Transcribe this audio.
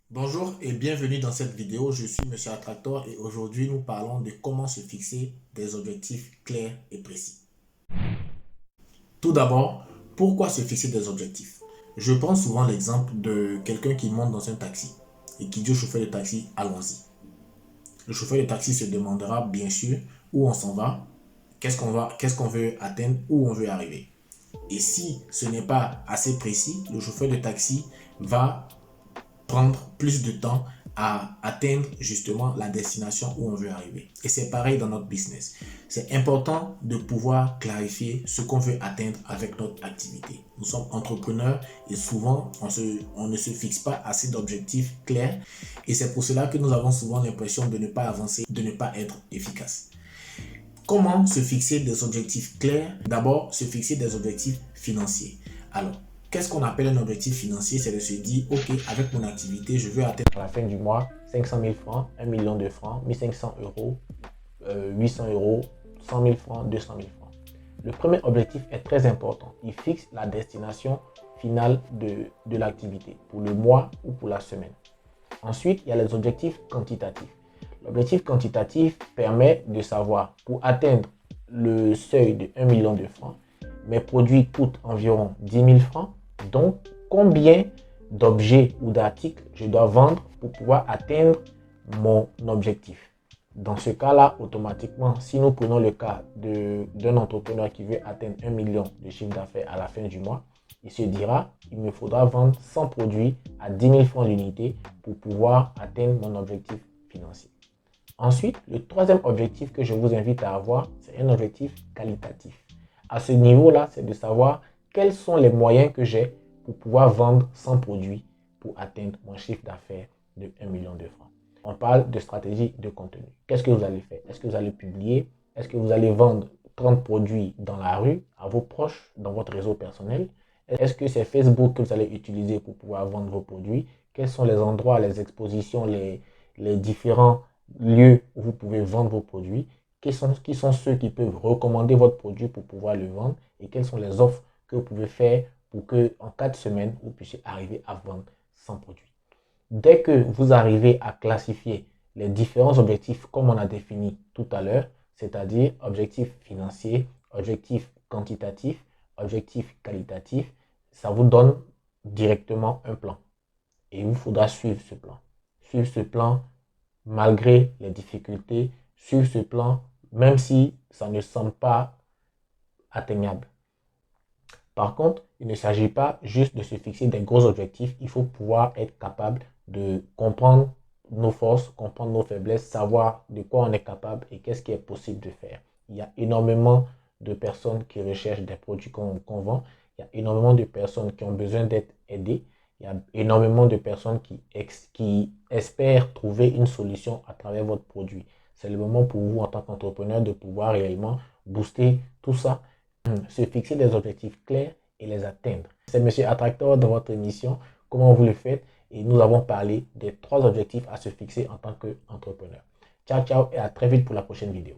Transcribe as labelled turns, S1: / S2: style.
S1: Bonjour et bienvenue dans cette vidéo. Je suis Monsieur Attractor et aujourd'hui nous parlons de comment se fixer des objectifs clairs et précis. Tout d'abord, pourquoi se fixer des objectifs? Je prends souvent l'exemple de quelqu'un qui monte dans un taxi et qui dit au chauffeur de taxi, allons-y. Le chauffeur de taxi se demandera bien sûr où on s'en va, qu'est-ce qu'on veut atteindre, où on veut arriver. Et si ce n'est pas assez précis, le chauffeur de taxi va prendre plus de temps à atteindre justement la destination où on veut arriver. Et c'est pareil dans notre business. C'est important de pouvoir clarifier ce qu'on veut atteindre avec notre activité. Nous sommes entrepreneurs et souvent on ne se fixe pas assez d'objectifs clairs et c'est pour cela que nous avons souvent l'impression de ne pas avancer, de ne pas être efficace. Comment se fixer des objectifs clairs? D'abord, se fixer des objectifs financiers. Alors, qu'est-ce qu'on appelle un objectif financier? C'est de se dire, ok, avec mon activité, je veux atteindre à la fin du mois 500 000 francs, 1 million de francs, 1500 euros, 800 euros, 100 000 francs, 200 000 francs. Le premier objectif est très important. Il fixe la destination finale de l'activité pour le mois ou pour la semaine. Ensuite, il y a les objectifs quantitatifs. L'objectif quantitatif permet de savoir, pour atteindre le seuil de 1 million de francs, mes produits coûtent environ 10 000 francs. Donc, combien d'objets ou d'articles je dois vendre pour pouvoir atteindre mon objectif? Dans ce cas-là, automatiquement, si nous prenons le cas d'un entrepreneur qui veut atteindre 1 million de chiffre d'affaires à la fin du mois, il se dira, il me faudra vendre 100 produits à 10 000 francs l'unité pour pouvoir atteindre mon objectif financier. Ensuite, le troisième objectif que je vous invite à avoir, c'est un objectif qualitatif. À ce niveau-là, c'est de savoir quels sont les moyens que j'ai pour pouvoir vendre 100 produits pour atteindre mon chiffre d'affaires de 1 million de francs. On parle de stratégie de contenu. Qu'est-ce que vous allez faire? Est-ce que vous allez publier? Est-ce que vous allez vendre 30 produits dans la rue, à vos proches, dans votre réseau personnel? Est-ce que c'est Facebook que vous allez utiliser pour pouvoir vendre vos produits? Quels sont les endroits, les expositions, les différents lieux où vous pouvez vendre vos produits? Qui sont ceux qui peuvent recommander votre produit pour pouvoir le vendre? Et quelles sont les offres que vous pouvez faire pour que en 4 semaines, vous puissiez arriver à vendre 100 produits? Dès que vous arrivez à classifier les différents objectifs comme on a défini tout à l'heure, c'est-à-dire objectif financier, objectif quantitatif, objectif qualitatif, ça vous donne directement un plan. Et il vous faudra suivre ce plan. Suivre ce plan malgré les difficultés, suivre ce plan même si ça ne semble pas atteignable. Par contre, il ne s'agit pas juste de se fixer des gros objectifs, il faut pouvoir être capable de comprendre nos forces, comprendre nos faiblesses, savoir de quoi on est capable et qu'est-ce qui est possible de faire. Il y a énormément de personnes qui recherchent des produits qu'on vend, il y a énormément de personnes qui ont besoin d'être aidées, il y a énormément de personnes qui espèrent trouver une solution à travers votre produit. C'est le moment pour vous en tant qu'entrepreneur de pouvoir réellement booster tout ça, se fixer des objectifs clairs et les atteindre. C'est Monsieur Attractor dans votre émission Comment vous le faites et nous avons parlé des 3 objectifs à se fixer en tant qu'entrepreneur. Ciao, ciao et à très vite pour la prochaine vidéo.